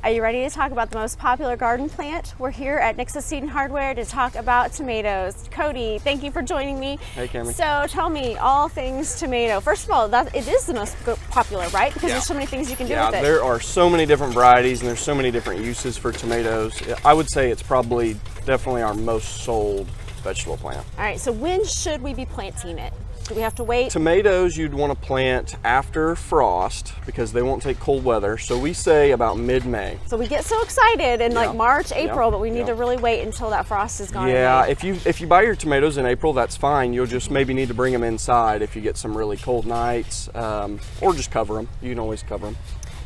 Are you ready to talk about the most popular garden plant? We're here at Nix's Seed and Hardware to talk about tomatoes. Cody, thank you for joining me. Hey, Cameron. So tell me all things tomato. First of all, it is the most popular, right? Because there's so many things you can do with it. There are so many different varieties and there's so many different uses for tomatoes. I would say it's probably definitely our most sold vegetable plant. All right, so when should we be planting it? Do we have to wait? Tomatoes you'd want to plant after frost because they won't take cold weather. So we say about mid-May. So we get so excited in like March, April, but we need to really wait until that frost is gone. Yeah, if you buy your tomatoes in April, that's fine. You'll just maybe need to bring them inside if you get some really cold nights, or just cover them. You can always cover them.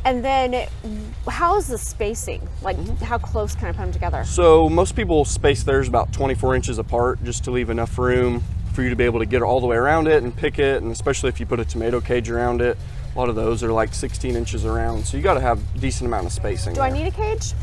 And then how's the spacing? Like how close can I put them together? So most people space theirs about 24 inches apart just to leave enough room for you to be able to get all the way around it and pick it, and especially if you put a tomato cage around it. A lot of those are like 16 inches around, so you got to have a decent amount of spacing. Do I need a cage?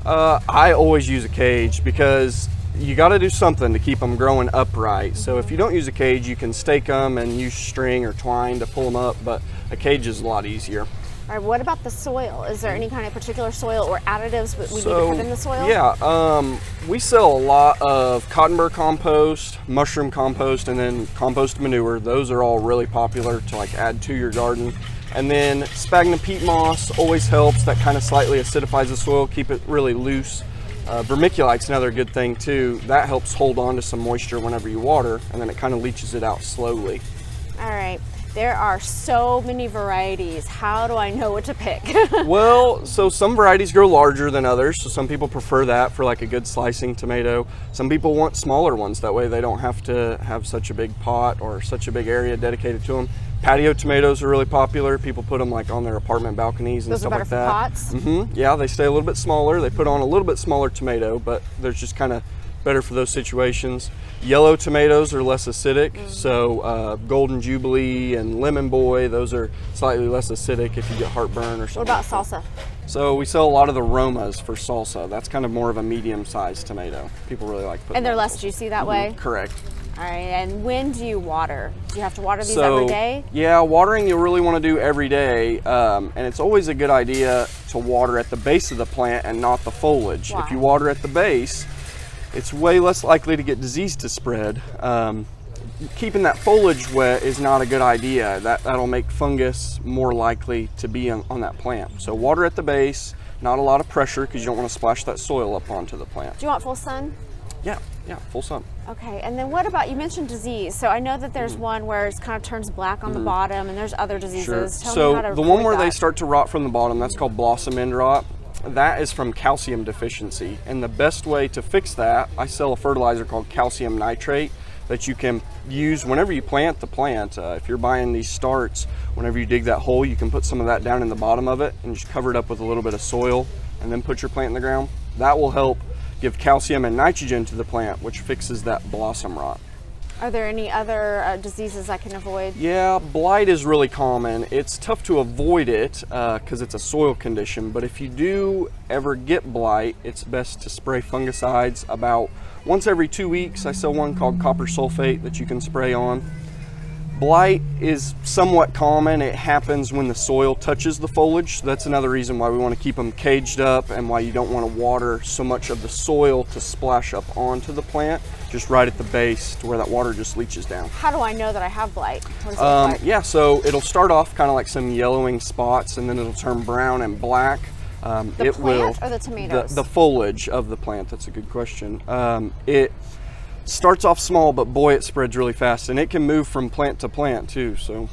I always use a cage because you got to do something to keep them growing upright. So if you don't use a cage, you can stake them and use string or twine to pull them up, but a cage is a lot easier. All right, what about the soil? Is there any kind of particular soil or additives we need to put in the soil? Yeah, we sell a lot of cotton burr compost, mushroom compost, and then compost manure. Those are all really popular to like add to your garden. And then sphagnum peat moss always helps. That kind of slightly acidifies the soil, keep it really loose. Vermiculite's another good thing too. That helps hold on to some moisture whenever you water, and then it kind of leaches it out slowly. All right. There are so many varieties. How do I know what to pick? Well, so some varieties grow larger than others, so some people prefer that for like a good slicing tomato. Some people want smaller ones, that way they don't have to have such a big pot or such a big area dedicated to them. Patio tomatoes are really popular. People put them like on their apartment balconies and stuff like that. Those are better for pots? Yeah, they stay a little bit smaller. They put on a little bit smaller tomato, but they're just kind of better for those situations. Yellow tomatoes are less acidic, so golden jubilee and lemon boy, those are slightly less acidic if you get heartburn or something. What about salsa? So we sell a lot of the Romas for salsa. That's kind of more of a medium-sized tomato. People really like putting. And they're that less juicy that way? Correct. All right, and when do you water? Do you have to water these every day? Yeah, watering you really want to do every day, and it's always a good idea to water at the base of the plant and not the foliage. Why? If you water at the base, it's way less likely to get disease to spread. Keeping that foliage wet is not a good idea. That'll make fungus more likely to be on that plant. So water at the base, not a lot of pressure because you don't want to splash that soil up onto the plant. Do you want full sun? Yeah, full sun. Okay, and then what about, you mentioned disease. So I know that there's one where it kind of turns black on the bottom, and there's other diseases. Sure. Tell me how to the one where avoid they that. start to rot from the bottom, that's called blossom end rot. That is from calcium deficiency, and the best way to fix that, I sell a fertilizer called Calcium Nitrate that you can use whenever you plant the plant. If you're buying these starts, whenever you dig that hole, you can put some of that down in the bottom of it and just cover it up with a little bit of soil and then put your plant in the ground. That will help give calcium and nitrogen to the plant, which fixes that blossom rot. Are there any other diseases I can avoid? Yeah, blight is really common. It's tough to avoid it because it's a soil condition, but if you do ever get blight, it's best to spray fungicides about once every 2 weeks. I sell one called copper sulfate that you can spray on. Blight is somewhat common. It happens when the soil touches the foliage. That's another reason why we want to keep them caged up and why you don't want to water so much of the soil to splash up onto the plant, just right at the base to where that water just leaches down. How do I know that I have blight? What does it look like? Yeah, so it'll start off kind of like some yellowing spots and then it'll turn brown and black. The plant or the tomatoes? The foliage of the plant, that's a good question. It starts off small, but boy, it spreads really fast, and it can move from plant to plant too. So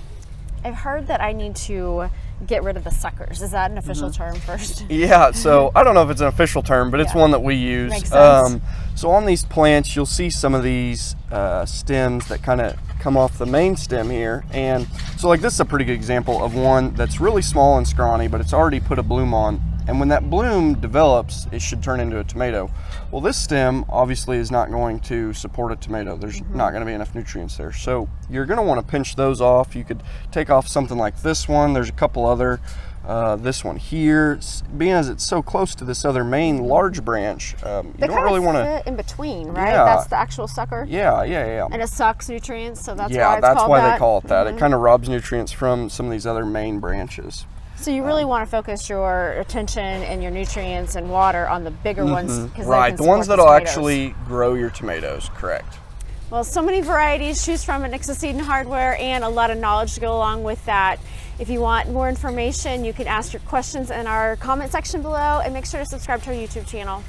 I've heard that I need to get rid of the suckers. Is that an official term first? yeah, so I don't know if it's an official term, but it's one that we use. Makes sense. So on these plants, you'll see some of these stems that kind of come off the main stem here. And so like this is a pretty good example of one that's really small and scrawny, but it's already put a bloom on. And when that bloom develops, it should turn into a tomato. Well, this stem obviously is not going to support a tomato. There's not going to be enough nutrients there. So you're going to want to pinch those off. You could take off something like this one. There's a couple other, this one here. Being as it's so close to this other main large branch, you don't really want to fit in between, right? Yeah. That's the actual sucker? Yeah. And it sucks nutrients, so that's why it's that's called why that? they call it that. It kind of robs nutrients from some of these other main branches. So you really want to focus your attention and your nutrients and water on the bigger ones. Right, the ones that'll actually grow your tomatoes, correct. Well, so many varieties to choose from at Nixa Seed and Hardware, and a lot of knowledge to go along with that. If you want more information, you can ask your questions in our comment section below, and make sure to subscribe to our YouTube channel.